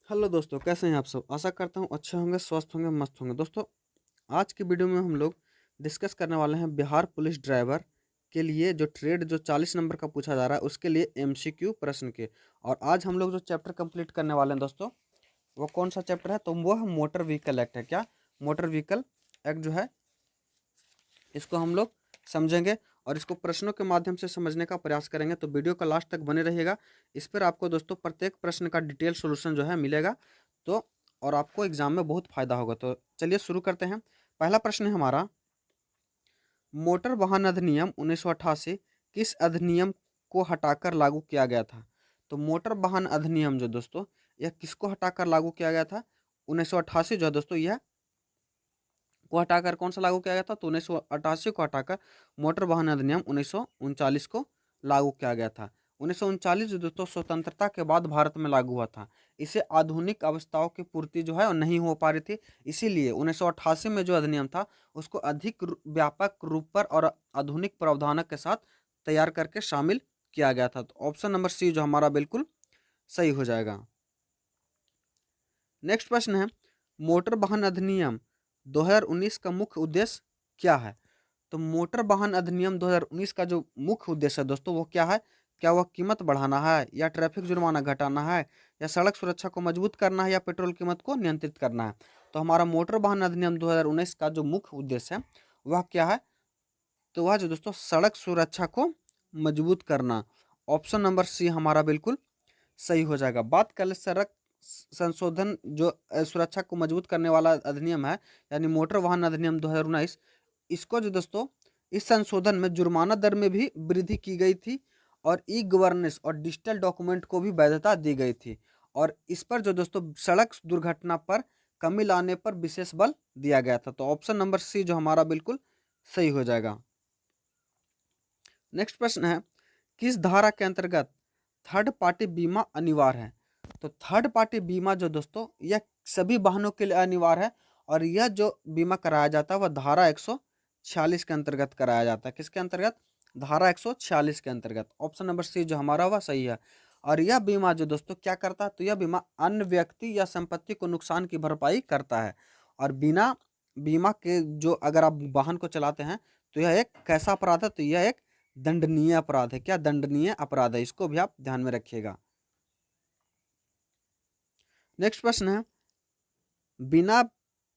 Hello दोस्तों, कैसे हैं आप सब? आशा करता हूँ अच्छे होंगे, स्वस्थ होंगे, मस्त होंगे। दोस्तों, आज की वीडियो में हम लोग डिस्कस करने वाले हैं बिहार पुलिस ड्राइवर के लिए जो ट्रेड जो 40 नंबर का पूछा जा रहा है उसके लिए एमसीक्यू प्रश्न के। और आज हम लोग जो चैप्टर कंप्लीट करने वाले हैं दोस्तों, वो कौन सा चैप्टर है? तो वो है मोटर व्हीकल एक्ट है। क्या मोटर व्हीकल एक्ट जो है इसको हम लोग समझेंगे और इसको प्रश्नों के माध्यम से समझने का प्रयास करेंगे। तो वीडियो का लास्ट तक बने रहिएगा। इस पर आपको दोस्तों प्रत्येक प्रश्न का डिटेल सॉल्यूशन जो है मिलेगा। तो और आपको एग्जाम में बहुत फायदा होगा। तो चलिए शुरू करते हैं। पहला प्रश्न है हमारा, मोटर वाहन अधिनियम 1988 किस अधिनियम को हटाकर लागू किया गया था? तो मोटर वाहन अधिनियम जो दोस्तों, यह किसको हटाकर लागू किया गया था? 1988 जो है दोस्तों, यह को हटाकर कौन सा लागू किया गया था? तो 1988 को हटाकर मोटर वाहन अधिनियम 1939 को लागू किया गया था। 1939 जो दोस्तों स्वतंत्रता के बाद भारत में लागू हुआ था। इसे आधुनिक आवश्यकताओं की पूर्ति जो है वो नहीं हो पा रही थी, इसीलिए 1988 में जो अधिनियम था उसको अधिक व्यापक रूप पर और आधुनिक प्रावधानों के साथ तैयार करके शामिल किया गया था। तो ऑप्शन नंबर सी जो हमारा बिल्कुल सही हो जाएगा। नेक्स्ट प्रश्न है, मोटर वाहन अधिनियम 2019 का मुख्य उद्देश्य क्या है? तो मोटर वाहन अधिनियम 2019 का जो मुख्य उद्देश्य है दोस्तों वो क्या है? क्या वह कीमत बढ़ाना है, या ट्रैफिक जुर्माना घटाना है, या सड़क सुरक्षा को मजबूत करना है, या पेट्रोल कीमत को नियंत्रित करना है? तो हमारा मोटर वाहन अधिनियम 2019 का जो मुख्य उद्देश्य है वह क्या है? तो वह जो दोस्तों सड़क सुरक्षा को मजबूत करना। ऑप्शन नंबर सी हमारा बिल्कुल सही हो जाएगा। बात कर ले सड़क संशोधन जो सुरक्षा को मजबूत करने वाला अधिनियम है, यानी मोटर वाहन अधिनियम 2019, इसको जो दोस्तों इस संशोधन में जुर्माना दर में भी वृद्धि की गई थी और ई गवर्नेंस और डिजिटल डॉक्यूमेंट को भी वैधता दी गई थी। और इस पर जो दोस्तों सड़क दुर्घटना पर कमी लाने पर विशेष बल दिया गया था। तो ऑप्शन नंबर सी जो हमारा बिल्कुल सही हो जाएगा। नेक्स्ट प्रश्न है, किस धारा के अंतर्गत थर्ड पार्टी बीमा अनिवार्य है? तो थर्ड पार्टी बीमा जो दोस्तों यह सभी वाहनों के लिए अनिवार्य है और यह जो बीमा कराया जाता है वह धारा 146 के अंतर्गत कराया जाता है। किसके अंतर्गत? धारा 146 के अंतर्गत। ऑप्शन नंबर सी जो हमारा वह सही है। और यह बीमा जो दोस्तों क्या करता है? तो यह बीमा अन्य व्यक्ति या संपत्ति को नुकसान की भरपाई करता है। और बिना बीमा के जो अगर आप वाहन को चलाते हैं तो यह एक कैसा अपराध है? तो यह एक दंडनीय अपराध है। क्या दंडनीय अपराध है? इसको भी आप ध्यान में रखिएगा। नेक्स्ट प्रश्न है, बिना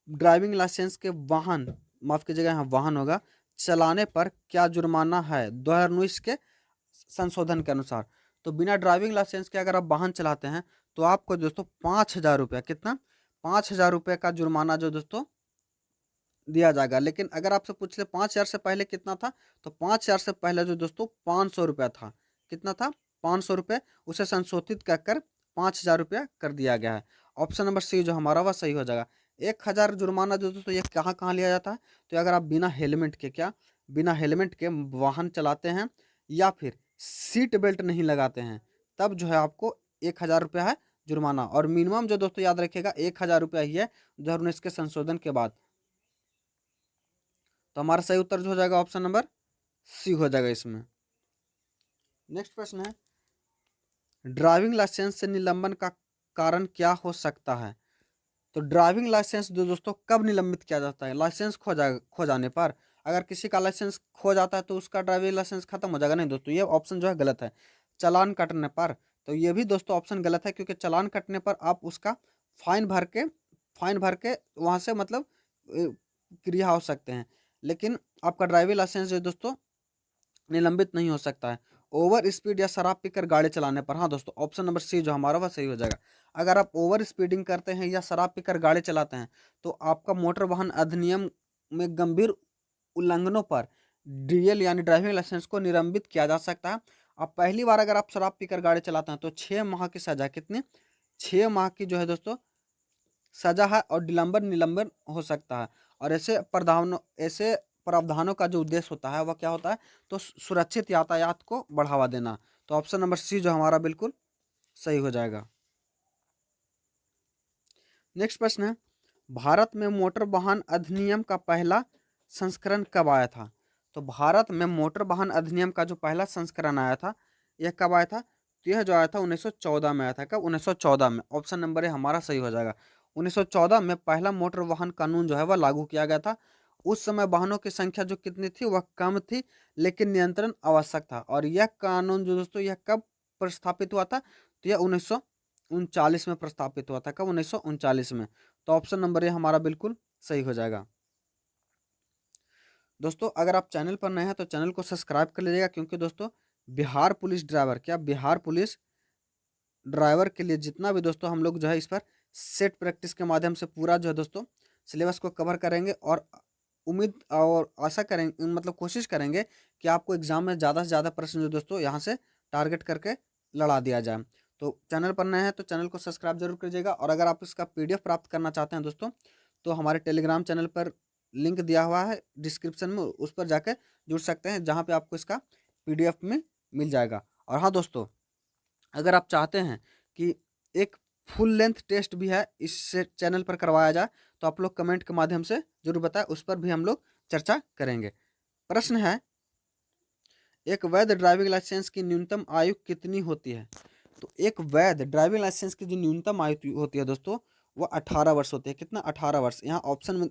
ड्राइविंग लाइसेंस के वाहन, माफ कीजिएगा यहाँ वाहन होगा, चलाने पर क्या जुर्माना है 2019 के संशोधन के अनुसार? तो बिना ड्राइविंग लाइसेंस के अगर आप वाहन चलाते हैं तो आपको दोस्तों 5,000 रुपया, कितना? 5,000 रुपये का जुर्माना जो दोस्तों दिया जाएगा। लेकिन अगर आपसे पूछ ले 5,000 से पहले कितना था, तो 5,000 से पहले जो दोस्तों 500 रुपया था। कितना था? 500 रुपये। उसे संशोधित कर 5,000 रुपया कर दिया गया है। ऑप्शन नंबर सी जो हमारा वह सही हो जाएगा। 1,000 जुर्माना जो दोस्तों ये कहाँ कहाँ लिया जाता है? तो अगर आप बिना हेलमेट के, क्या बिना हेलमेट के वाहन चलाते हैं या फिर सीट बेल्ट नहीं लगाते हैं, तब जो है आपको 1,000 रुपया है जुर्माना। और मिनिमम जो दोस्तों याद रखिएगा 1,000 रुपया ही है 2019 के संशोधन के बाद। तो हमारा सही उत्तर जो हो जाएगा ऑप्शन नंबर सी हो जाएगा इसमें। नेक्स्ट प्रश्न है, ड्राइविंग लाइसेंस से निलंबन का कारण क्या हो सकता है? तो ड्राइविंग लाइसेंस जो दोस्तों कब निलंबित किया जाता है? लाइसेंस खो जाने पर। अगर किसी का लाइसेंस खो जाता है तो उसका ड्राइविंग लाइसेंस खत्म हो जाएगा? नहीं दोस्तों, ये ऑप्शन जो है गलत है। चालान कटने पर, तो ये भी दोस्तों ऑप्शन गलत है, क्योंकि चालान कटने पर आप उसका फाइन भर के फाइन भर के वहाँ से मतलब क्रिया हो सकते हैं। लेकिन आपका ड्राइविंग लाइसेंस जो दोस्तों निलंबित नहीं हो सकता है ओवर स्पीड या शराब पीकर गाड़ी चलाने पर। हाँ दोस्तों, ऑप्शन नंबर सी जो हमारा वह सही हो जाएगा। अगर आप ओवर स्पीडिंग करते हैं या शराब पीकर गाड़ी चलाते हैं तो आपका मोटर वाहन अधिनियम में गंभीर उल्लंघनों पर डीएल यानी ड्राइविंग लाइसेंस को निलंबित किया जा सकता है। अब पहली बार अगर आप शराब पीकर गाड़ी चलाते हैं तो 6 माह की सजा, कितनी? 6 माह की जो है दोस्तों सजा है और निलंबन हो सकता है। और ऐसे प्रावधानों का जो उद्देश्य होता है वह क्या होता है? तो सुरक्षित यातायात को बढ़ावा देना। तो ऑप्शन नंबर सी जो हमारा बिल्कुल सही हो जाएगा। नेक्स्ट प्रश्न है, भारत में मोटर वाहन अधिनियम का पहला संस्करण कब आया था? तो भारत में मोटर वाहन अधिनियम का जो पहला संस्करण आया था यह कब आया था? तो यह जो आया था 1914 में आया था। कब? 1914 में। ऑप्शन नंबर ए हमारा सही हो जाएगा। 1914 में पहला मोटर वाहन कानून जो है वह लागू किया गया था। उस समय वाहनों की संख्या जो कितनी थी वह कम थी, लेकिन नियंत्रण आवश्यक था। और यह कानून जो दोस्तों यह कब प्रस्थापित हुआ था? तो यह 1939 में प्रस्थापित हुआ था। कब? 1939 में। तो ऑप्शन नंबर ए हमारा बिल्कुल सही हो जाएगा। दोस्तों अगर आप चैनल पर नए हैं तो चैनल को सब्सक्राइब कर लीजिएगा, क्योंकि दोस्तों बिहार पुलिस ड्राइवर, क्या बिहार पुलिस ड्राइवर के लिए जितना भी दोस्तों हम लोग जो है इस पर सेट प्रैक्टिस के माध्यम से पूरा जो है दोस्तों सिलेबस को कवर करेंगे, और उम्मीद और आशा करेंगे, मतलब कोशिश करेंगे कि आपको एग्जाम में ज़्यादा से ज़्यादा प्रश्न जो दोस्तों यहाँ से टारगेट करके लड़ा दिया जाए। तो चैनल पर नए हैं तो चैनल को सब्सक्राइब जरूर कीजिएगा, और अगर आप इसका PDF प्राप्त करना चाहते हैं दोस्तों तो हमारे टेलीग्राम चैनल पर लिंक दिया हुआ है डिस्क्रिप्शन में, उस पर जाकर जुड़ सकते हैं, जहाँ पे आपको इसका PDF में मिल जाएगा। और हाँ दोस्तों, अगर आप चाहते हैं कि एक फुल लेंथ टेस्ट भी है इस चैनल पर करवाया जाए, तो आप लोग कमेंट के माध्यम से जरूर बताएं, उस पर भी हम लोग चर्चा करेंगे। प्रश्न है, एक वैध ड्राइविंग लाइसेंस की न्यूनतम आयु कितनी होती है? तो एक वैध ड्राइविंग लाइसेंस की जो न्यूनतम आयु होती है दोस्तों वो 18 वर्ष होती है। कितना? 18 वर्ष। यहाँ ऑप्शन में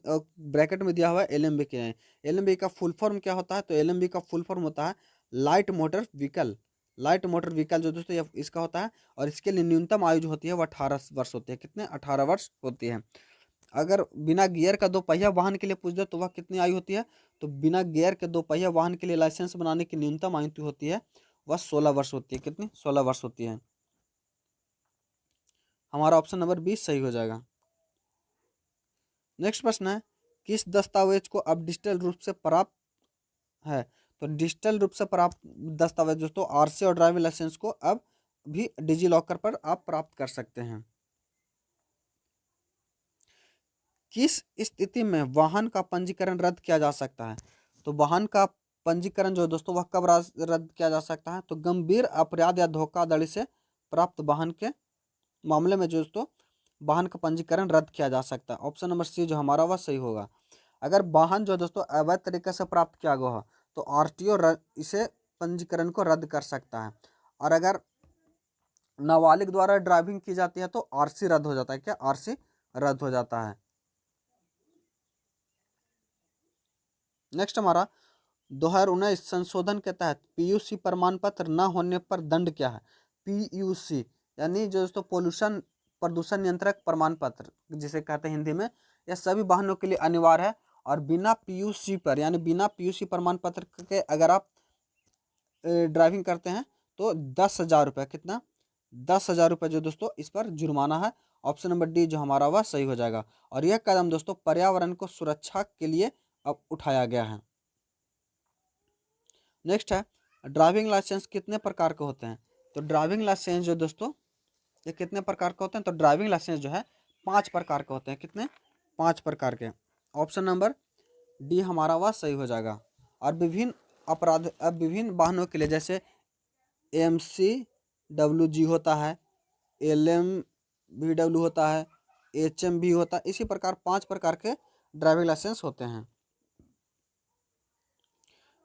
ब्रैकेट में दिया हुआ है LMV के। LMV का फुल फॉर्म क्या होता है? तो LMV का फुल फॉर्म होता है light motor vehicle. Light motor vehicle जो दोस्तों इसका होता है, और इसके लिए न्यूनतम आयु जो होती है वो 18 वर्ष होती है। कितने? 18 वर्ष होती है। अगर बिना गियर का 2 पहिया वाहन के लिए पूछ दे तो वह कितनी आयु होती है? तो बिना गियर के 2 पहिया वाहन के लिए लाइसेंस बनाने की न्यूनतम आयु होती है वह 16 वर्ष होती है। कितनी? 16 वर्ष होती है। हमारा ऑप्शन नंबर 20 सही हो जाएगा। नेक्स्ट प्रश्न है, किस दस्तावेज को अब डिजिटल रूप से प्राप्त है? तो डिजिटल रूप से प्राप्त दस्तावेज दोस्तों RC और ड्राइविंग लाइसेंस को अब भी डिजी लॉकर पर आप प्राप्त कर सकते हैं। किस स्थिति में वाहन का पंजीकरण रद्द किया जा सकता है? तो वाहन का पंजीकरण जो है दोस्तों वह कब रद्द किया जा सकता है? तो गंभीर अपराध या धोखाधड़ी से प्राप्त वाहन के मामले में जो दोस्तों वाहन का पंजीकरण रद्द किया जा सकता है। ऑप्शन नंबर सी जो हमारा वह सही होगा। अगर वाहन जो है दोस्तों अवैध तरीके से प्राप्त किया गया हो तो RTO इसे पंजीकरण को रद्द कर सकता है। और अगर नाबालिग द्वारा ड्राइविंग की जाती है तो RC रद्द हो जाता है। क्या? RC रद्द हो जाता है। नेक्स्ट हमारा 2019 संशोधन के तहत PUC प्रमाण पत्र न होने पर दंड क्या है? PUC यानी जो दोस्तों पोल्यूशन प्रदूषण नियंत्रक प्रमाण पत्र जिसे कहते हैं हिंदी में, यह सभी वाहनों के लिए अनिवार्य है। और बिना PUC पर यानी बिना PUC प्रमाण पत्र के अगर आप ड्राइविंग करते हैं तो 10,000 रुपये। कितना? 10,000 रुपये जो दोस्तों इस पर जुर्माना है। ऑप्शन नंबर डी जो हमारा वह सही हो जाएगा। और यह कदम दोस्तों पर्यावरण को सुरक्षा के लिए अब उठाया गया है। नेक्स्ट है, ड्राइविंग लाइसेंस कितने प्रकार के होते हैं? तो ड्राइविंग लाइसेंस जो दोस्तों ये कितने प्रकार के होते हैं? तो ड्राइविंग लाइसेंस जो है 5 प्रकार के होते हैं। कितने? 5 प्रकार के। ऑप्शन नंबर डी हमारा वह सही हो जाएगा। और विभिन्न अपराध अब विभिन्न वाहनों के लिए जैसे MCWG होता है, LMVW होता है, HMV होता है, इसी प्रकार 5 प्रकार के ड्राइविंग लाइसेंस होते हैं।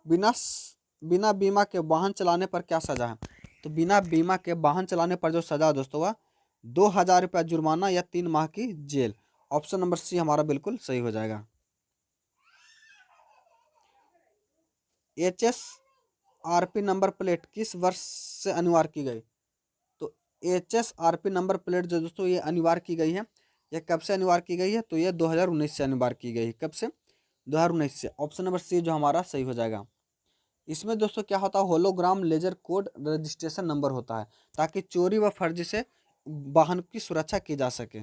बिना बीमा के वाहन चलाने पर क्या सजा है? तो बिना बीमा के वाहन चलाने पर जो सजा है दोस्तों वह 2,000 रुपया जुर्माना या 3 माह की जेल। ऑप्शन नंबर सी हमारा बिल्कुल सही हो जाएगा। HSRP नंबर प्लेट किस वर्ष से अनिवार्य की गई? तो HSRP नंबर प्लेट जो दोस्तों ये अनिवार्य की गई है, यह कब से अनिवार्य की गई है? तो यह 2019 से अनिवार्य की गई है। कब से? 2019 से। ऑप्शन नंबर सी जो हमारा सही हो जाएगा। इसमें दोस्तों क्या होता है, hologram laser code registration number होता है, ताकि चोरी व फर्जी से वाहन की सुरक्षा की जा सके।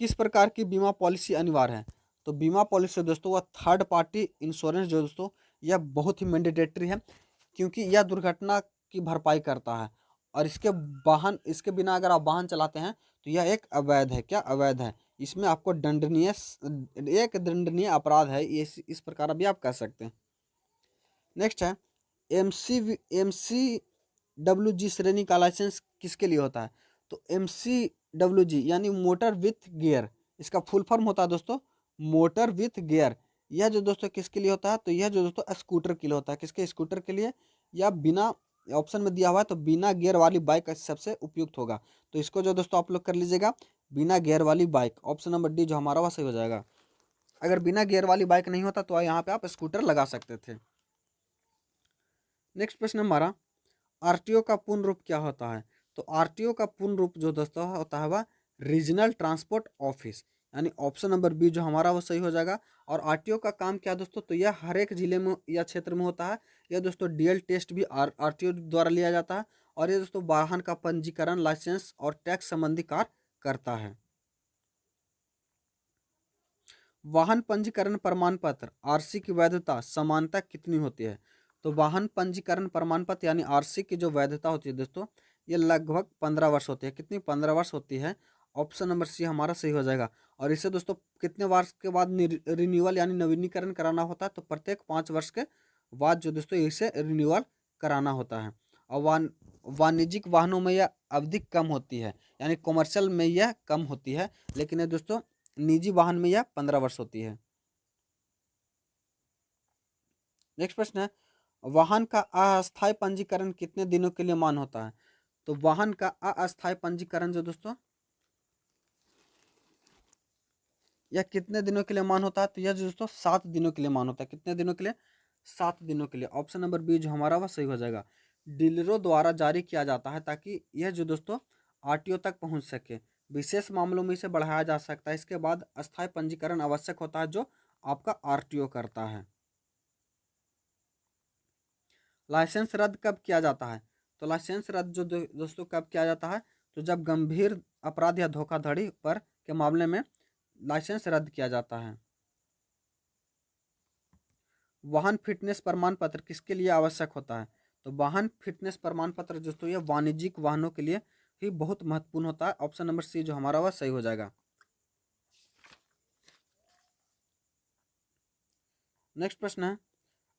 किस प्रकार की बीमा पॉलिसी अनिवार्य है? तो बीमा पॉलिसी दोस्तों वह थर्ड पार्टी इंश्योरेंस जो दोस्तों यह बहुत ही मैंडेटरी है, क्योंकि यह दुर्घटना की भरपाई करता है। और इसके बिना अगर आप वाहन चलाते हैं तो यह एक अवैध है। क्या? अवैध है। इसमें आपको दंडनीय अपराध है, इस प्रकार अभी आप कह सकते हैं। नेक्स्ट है, MCWG श्रेणी का लाइसेंस किसके लिए होता है? तो MCWG यानी मोटर विथ गियर, इसका फुल फॉर्म होता है दोस्तों मोटर विथ गियर। यह जो दोस्तों किसके लिए होता है? तो यह जो दोस्तों स्कूटर के लिए होता है। किसके? स्कूटर के लिए, या बिना ऑप्शन में दिया हुआ है तो बिना गियर वाली बाइक सबसे उपयुक्त होगा। तो इसको जो दोस्तों आप लोग कर लीजिएगा, बिना गियर वाली बाइक, ऑप्शन नंबर डी जो हमारा वह सही हो जाएगा। अगर बिना गियर वाली बाइक नहीं होता तो यहाँ पे आप स्कूटर लगा सकते थे। नेक्स्ट प्रश्न हमारा, आरटीओ का पूर्ण रूप क्या होता है? तो आरटीओ का पूर्ण रूप जो दोस्तों होता है वह रीजनल ट्रांसपोर्ट ऑफिस, यानी ऑप्शन नंबर बी जो हमारा वो सही हो जाएगा। और आरटीओ का काम क्या है दोस्तों? तो यह हर एक जिले में या क्षेत्र में होता है। यह दोस्तों डीएल टेस्ट भी आरटीओ द्वारा लिया जाता है। और ये दोस्तों वाहन का पंजीकरण, लाइसेंस और टैक्स संबंधी कार्य करता है। वाहन पंजीकरण प्रमाण पत्र आरसी की वैधता समानता कितनी होती है? तो वाहन पंजीकरण प्रमाण पत्र यानी आरसी की जो वैधता होती है दोस्तों, ये लगभग 15 वर्ष होती है। कितनी? 15 वर्ष होती है। ऑप्शन नंबर सी हमारा सही हो जाएगा। और इसे दोस्तों कितने वर्ष के बाद रिन्यूअल यानी नवीनीकरण कराना होता है? तो प्रत्येक 5 वर्ष के बाद जो दोस्तों इसे रिन्यूअल कराना होता है। और वाणिज्यिक वाहनों में यह अवधि कम होती है, यानी कॉमर्शियल में यह कम होती है, लेकिन ये दोस्तों निजी वाहन में यह 15 वर्ष होती है। नेक्स्ट प्रश्न है, वाहन का अस्थायी पंजीकरण कितने दिनों के लिए मान्य होता है? तो वाहन का अस्थायी पंजीकरण जो दोस्तों यह कितने दिनों के लिए मान्य होता है? तो यह जो दोस्तों 7 दिनों के लिए मान्य होता है। कितने दिनों के लिए? 7 दिनों के लिए। ऑप्शन नंबर बी जो हमारा वह सही हो जाएगा। डीलरों द्वारा जारी किया जाता है ताकि यह जो दोस्तों आरटीओ तक पहुंच सके। विशेष मामलों में इसे बढ़ाया जा सकता है। इसके बाद अस्थायी पंजीकरण आवश्यक होता है जो आपका आरटीओ करता है। लाइसेंस रद्द कब किया जाता है? तो लाइसेंस रद्द जो दोस्तों कब किया जाता है? तो जब गंभीर अपराध या धोखाधड़ी पर के मामले में लाइसेंस रद्द किया जाता है। वाहन फिटनेस प्रमाण पत्र किसके लिए आवश्यक होता है? तो वाहन फिटनेस प्रमाण पत्र दोस्तों यह वाणिज्यिक वाहनों के लिए ही बहुत महत्वपूर्ण होता है। ऑप्शन नंबर सी जो हमारा वह सही हो जाएगा। नेक्स्ट प्रश्न है,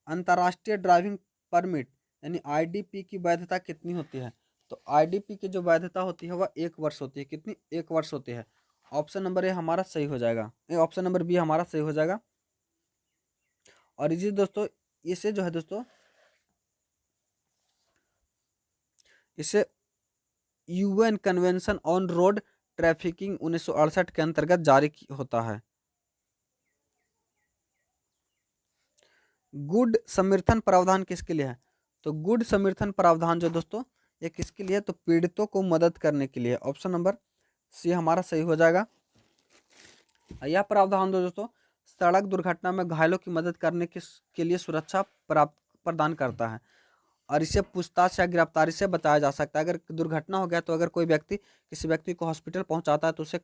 अंतर्राष्ट्रीय ड्राइविंग परमिट यानी आईडीपी की वैधता कितनी होती है? तो आईडीपी की जो वैधता होती है वह 1 वर्ष होती है। कितनी? 1 वर्ष होती है। ऑप्शन नंबर ए हमारा सही हो जाएगा, ऑप्शन नंबर बी हमारा सही हो जाएगा। और ये दोस्तों इसे जो है दोस्तों इसे UN convention on road trafficking 1968 के अंतर्गत जारी होता है। गुड समर्थन प्रावधान किसके लिए है? तो गुड समर्थन प्रावधान जो दोस्तों ये किसके लिए? तो पीड़ितों को मदद करने के लिए। ऑप्शन नंबर सी हमारा सही हो जाएगा। यह प्रावधान दोस्तों सड़क दुर्घटना में घायलों की मदद करने के लिए सुरक्षा प्राप्त प्रदान करता है। और इसे पूछताछ या गिरफ्तारी से बचाया जा सकता है। अगर दुर्घटना हो गया तो अगर कोई व्यक्ति किसी व्यक्ति को हॉस्पिटल पहुंचाता है तो उसे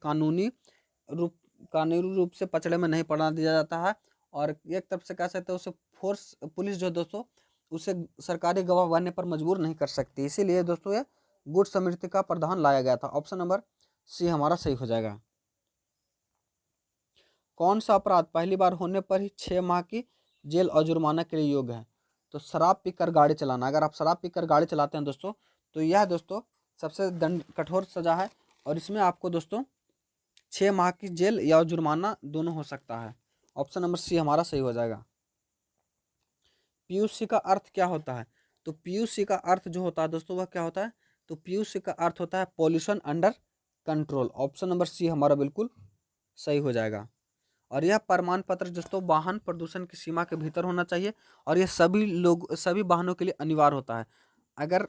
रूप कानूनी रूप से पचड़े में नहीं पड़ना दिया जाता है। और एक तरफ से कह सकते हैं उसे फोर्स पुलिस जो दोस्तों उसे सरकारी गवाह बनने पर मजबूर नहीं कर सकती। इसीलिए दोस्तों ये गुड समृद्धि का प्रावधान लाया गया था। ऑप्शन नंबर सी हमारा सही हो जाएगा। कौन सा अपराध पहली बार होने पर ही 6 माह की जेल और जुर्माना के लिए योग्य है? तो शराब पीकर गाड़ी चलाना। अगर आप शराब पीकर गाड़ी चलाते हैं दोस्तों तो यह दोस्तों सबसे दंड कठोर सजा है। और इसमें आपको दोस्तों 6 माह की जेल या जुर्माना दोनों हो सकता है। ऑप्शन नंबर सी हमारा सही हो जाएगा। पीयूसी का अर्थ क्या होता है? तो पीयूसी का अर्थ जो होता है दोस्तों वह क्या होता है? तो पीयूसी का अर्थ होता है pollution under control. Option number C हमारा बिल्कुल सही हो जाएगा। और यह प्रमाण पत्र दोस्तों वाहन प्रदूषण की सीमा के भीतर होना चाहिए। और यह सभी वाहनों के लिए अनिवार्य होता है। अगर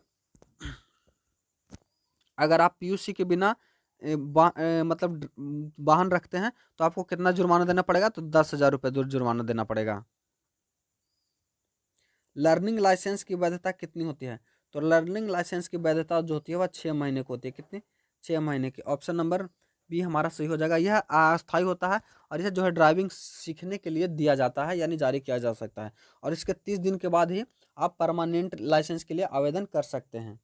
अगर आप पीयूसी के बिना मतलब वाहन रखते हैं तो आपको कितना जुर्माना देना पड़ेगा? तो 10,000 रुपये जुर्माना देना पड़ेगा। लर्निंग लाइसेंस की वैधता कितनी होती है? तो लर्निंग लाइसेंस की वैधता जो होती है वह 6 महीने की होती है। कितनी? 6 महीने की। ऑप्शन नंबर बी हमारा सही हो जाएगा। यह अस्थायी होता है और यह जो है ड्राइविंग सीखने के लिए दिया जाता है यानी जारी किया जा सकता है। और इसके 30 दिन के बाद ही आप परमानेंट लाइसेंस के लिए आवेदन कर सकते हैं।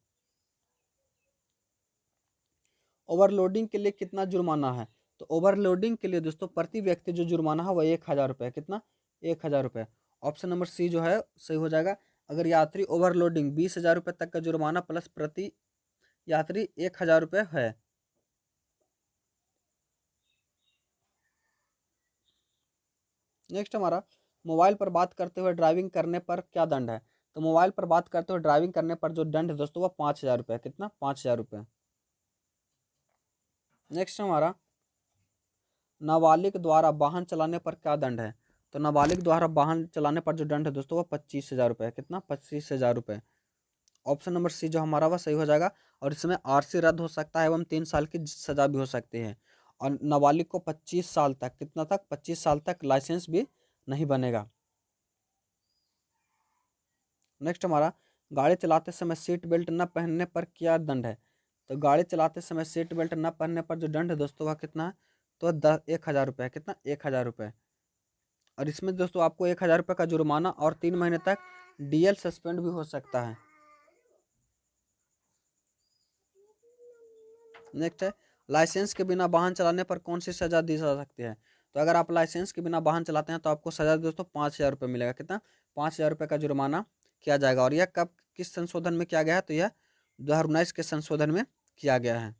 ओवरलोडिंग के लिए कितना जुर्माना है? तो ओवरलोडिंग के लिए दोस्तों प्रति व्यक्ति जो जुर्माना है वह 1,000 रुपये। कितना? 1,000 रुपये। ऑप्शन नंबर सी जो है सही हो जाएगा। अगर यात्री ओवरलोडिंग 20,000 रुपये तक का जुर्माना प्लस प्रति यात्री 1,000 रुपये है। नेक्स्ट हमारा, मोबाइल पर बात करते हुए ड्राइविंग करने पर क्या दंड है? तो मोबाइल पर बात करते हो ड्राइविंग करने पर जो दंड है दोस्तों वो 5,000 रुपये। कितना? 5,000 रुपये। नेक्स्ट हमारा नाबालिग द्वारा वाहन चलाने पर क्या दंड है? तो नाबालिग द्वारा वाहन चलाने पर जो दंड है दोस्तों वो 25,000 रुपये। कितना? 25,000 रुपये। ऑप्शन नंबर सी जो हमारा वह सही हो जाएगा। और इसमें आरसी रद्द हो सकता है एवं 3 साल की सजा भी हो सकती है। और नाबालिग को 25 साल तक, कितना तक? 25 साल तक लाइसेंस भी नहीं बनेगा। नेक्स्ट हमारा गाड़ी चलाते समय सीट बेल्ट न पहनने पर क्या दंड है? तो गाड़ी चलाते समय सीट बेल्ट न पहनने पर जो दंड है दोस्तों वह कितना है? तो 1,000 रुपये। कितना? 1,000 रुपये। और इसमें दोस्तों आपको 1,000 रुपये का जुर्माना और 3 महीने तक डीएल सस्पेंड भी हो सकता है। नेक्स्ट है लाइसेंस के बिना वाहन चलाने पर कौन सी सजा दी जा सकती है? तो अगर आप लाइसेंस के बिना वाहन चलाते हैं तो आपको सजा दोस्तों 5,000 रुपये मिलेगा। कितना? 5,000 रुपये का जुर्माना किया जाएगा। और यह कब किस संशोधन में किया गया है? तो यह 2019 के संशोधन में किया गया है।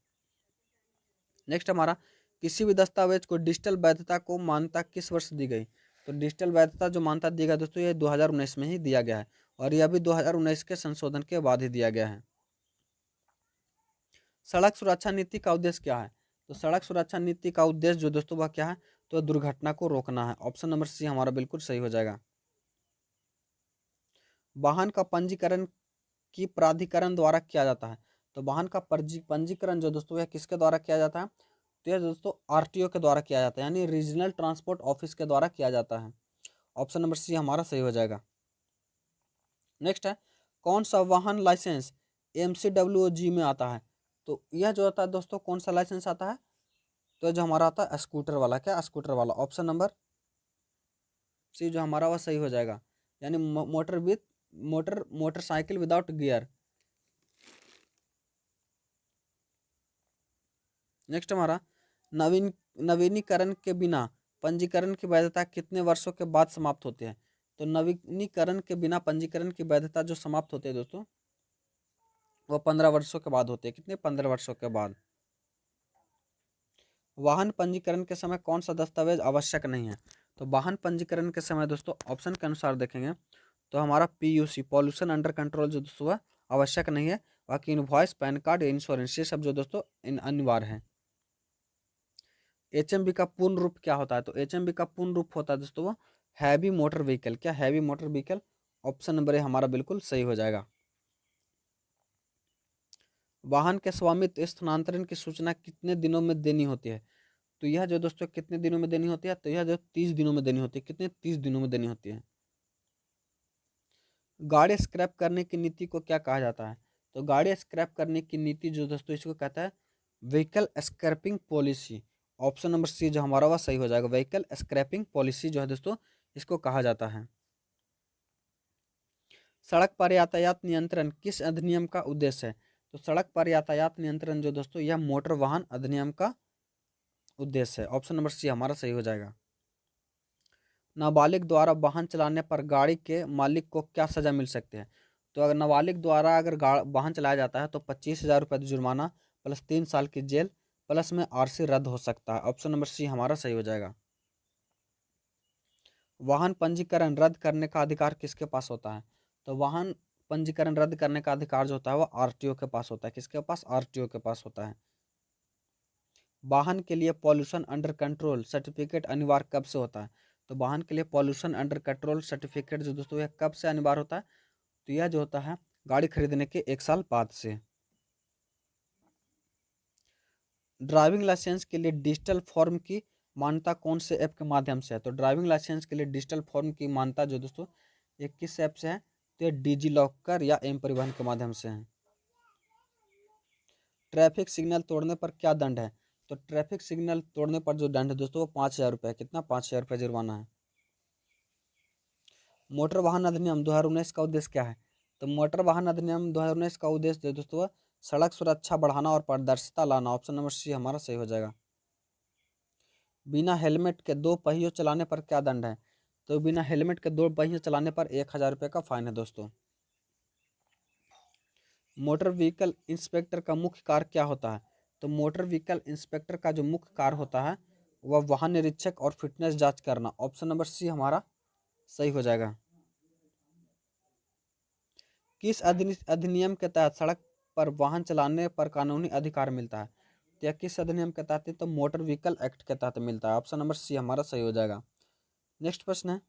नेक्स्ट हमारा किसी भी दस्तावेज को डिजिटल वैधता को मान्यता किस वर्ष दी गई? तो डिजिटल वैधता जो मान्यता दी गई दोस्तों ये 2019 में ही दिया गया है। और यह भी 2019 के संशोधन के बाद ही दिया गया है। सड़क सुरक्षा नीति का उद्देश्य क्या है? तो सड़क सुरक्षा नीति का उद्देश्य जो दोस्तों वह क्या है? तो दुर्घटना को रोकना है। ऑप्शन नंबर सी हमारा बिल्कुल सही हो जाएगा। वाहन का पंजीकरण की प्राधिकरण द्वारा किया जाता है। तो वाहन का पंजीकरण जो दोस्तों यह किसके द्वारा किया जाता है? तो यह दोस्तों आरटीओ के द्वारा किया जाता है, यानी रीजनल ट्रांसपोर्ट ऑफिस के द्वारा किया जाता है। ऑप्शन नंबर सी हमारा सही हो जाएगा। नेक्स्ट है कौन सा वाहन लाइसेंस एमसीडब्ल्यूजी में आता है? तो यह जो होता है दोस्तों कौन सा लाइसेंस आता है? तो जो हमारा आता है स्कूटर वाला। क्या? स्कूटर वाला। ऑप्शन नंबर सी जो हमारा वह सही हो जाएगा, यानी मोटरसाइकिल विदाउट गियर। नेक्स्ट हमारा नवीनीकरण के बिना पंजीकरण की वैधता कितने वर्षों के बाद समाप्त होती है? तो नवीनीकरण के बिना पंजीकरण की वैधता जो समाप्त होती है दोस्तों वो 15 वर्षों के बाद होती है। कितने? 15 वर्षों के बाद। वाहन पंजीकरण के समय कौन सा दस्तावेज आवश्यक नहीं है? तो वाहन पंजीकरण के समय दोस्तों ऑप्शन के अनुसार देखेंगे तो हमारा पीयूसी पॉल्यूशन अंडर कंट्रोल जो दोस्तों वह आवश्यक नहीं है। बाकी इनवॉइस, पैन कार्ड, इंश्योरेंस ये सब जो दोस्तों अनिवार्य है। एचएमवी का पूर्ण रूप क्या होता है? तो एचएमवी का पूर्ण रूप होता है दोस्तों वो हैवी मोटर व्हीकल। क्या? Heavy motor vehicle. Option number A हमारा बिल्कुल सही हो जाएगा। वाहन के स्वामित्व स्थानांतरण की सूचना कितने दिनों में देनी होती है? तो यह जो दोस्तों कितने दिनों में देनी होती है? तो यह जो 30 दिनों में देनी होती है। कितने? 30 दिनों में देनी होती है। गाड़ी स्क्रैप करने की नीति को क्या कहा जाता है? तो गाड़ी स्क्रैप करने की नीति जो दोस्तों इसको कहता है vehicle scrapping policy. Option number C जो हमारा वह सही हो जाएगा। व्हीकल स्क्रैपिंग पॉलिसी जो है दोस्तों इसको कहा जाता है। सड़क पर यातायात नियंत्रण किस अधिनियम का उद्देश्य है? तो सड़क पर यातायात नियंत्रण जो दोस्तों यह मोटर वाहन अधिनियम का उद्देश्य है। ऑप्शन नंबर सी हमारा सही हो जाएगा। नाबालिग द्वारा वाहन चलाने पर गाड़ी के मालिक को क्या सजा मिल सकती है? तो अगर नाबालिग द्वारा अगर वाहन चलाया जाता है तो 25,000 रुपये जुर्माना प्लस 3 साल की जेल प्लस में आरसी रद्द हो सकता है। ऑप्शन नंबर सी हमारा सही हो जाएगा। वाहन पंजीकरण रद्द करने का अधिकार किसके पास होता है? तो वाहन पंजीकरण रद्द करने का अधिकार जो होता है वो आरटीओ के पास होता है। किसके पास? आरटीओ के पास होता है। वाहन के लिए पॉल्यूशन अंडर कंट्रोल सर्टिफिकेट अनिवार्य कब से होता है? तो वाहन के लिए पॉल्यूशन अंडर कंट्रोल सर्टिफिकेट जो दोस्तों यह कब से अनिवार्य होता है? तो यह जो होता है गाड़ी खरीदने के 1 साल बाद से। ड्राइविंग लाइसेंस के लिए डिजिटल फॉर्म की मान्यता कौन से ऐप के माध्यम से है? तो ड्राइविंग लाइसेंस के लिए डिजिटल फॉर्म की मान्यता जो दोस्तों ये किस ऐप से है? तो ये डिजी लॉकर या एम परिवहन के माध्यम से है। ट्रैफिक सिग्नल तोड़ने पर क्या दंड है? तो ट्रैफिक सिग्नल तोड़ने पर जो दंड है दोस्तों वो 5,000 रुपये है। कितना? 5,000 रुपये जुर्माना है। मोटर वाहन अधिनियम 2019 का उद्देश्य क्या है? तो मोटर वाहन अधिनियम 2019 का उद्देश्य जो दोस्तों सड़क सुरक्षा बढ़ाना और पारदर्शिता लाना। ऑप्शन नंबर सी हमारा सही हो जाएगा। बिना हेलमेट के 2 पहियों चलाने पर क्या दंड है? तो बिना हेलमेट के 2 पहियों चलाने पर 1,000 रुपये का फाइन है दोस्तों। मोटर व्हीकल इंस्पेक्टर का मुख्य कार्य क्या होता है? तो मोटर व्हीकल इंस्पेक्टर का जो मुख्य कार्य होता है वह वाहन निरीक्षक और फिटनेस जांच करना। ऑप्शन नंबर सी हमारा सही हो जाएगा। किस अधिनियम के तहत सड़क पर वाहन चलाने पर कानूनी अधिकार मिलता है? तो यह किस अधिनियम के तहत है? तो मोटर व्हीकल एक्ट के तहत मिलता है। ऑप्शन नंबर सी हमारा सही हो जाएगा। नेक्स्ट प्रश्न है,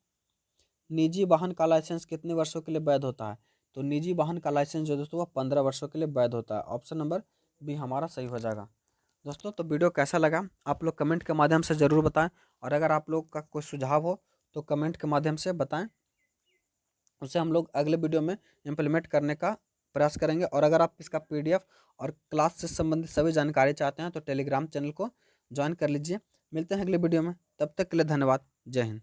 निजी वाहन का लाइसेंस कितने वर्षों के लिए वैध होता है? तो निजी वाहन का लाइसेंस जो दोस्तों वो 15 वर्षों के लिए वैध होता है। ऑप्शन नंबर बी हमारा सही हो जाएगा। दोस्तों तो वीडियो कैसा लगा आप लोग कमेंट के माध्यम से ज़रूर बताएं, और अगर आप लोग का कोई सुझाव हो तो कमेंट के माध्यम से बताएं, उसे हम लोग अगले वीडियो में इम्प्लीमेंट करने का प्रयास करेंगे। और अगर आप इसका पीडीएफ और क्लास से संबंधित सभी जानकारी चाहते हैं तो टेलीग्राम चैनल को ज्वाइन कर लीजिए। मिलते हैं अगले वीडियो में, तब तक के लिए धन्यवाद। जय हिंद।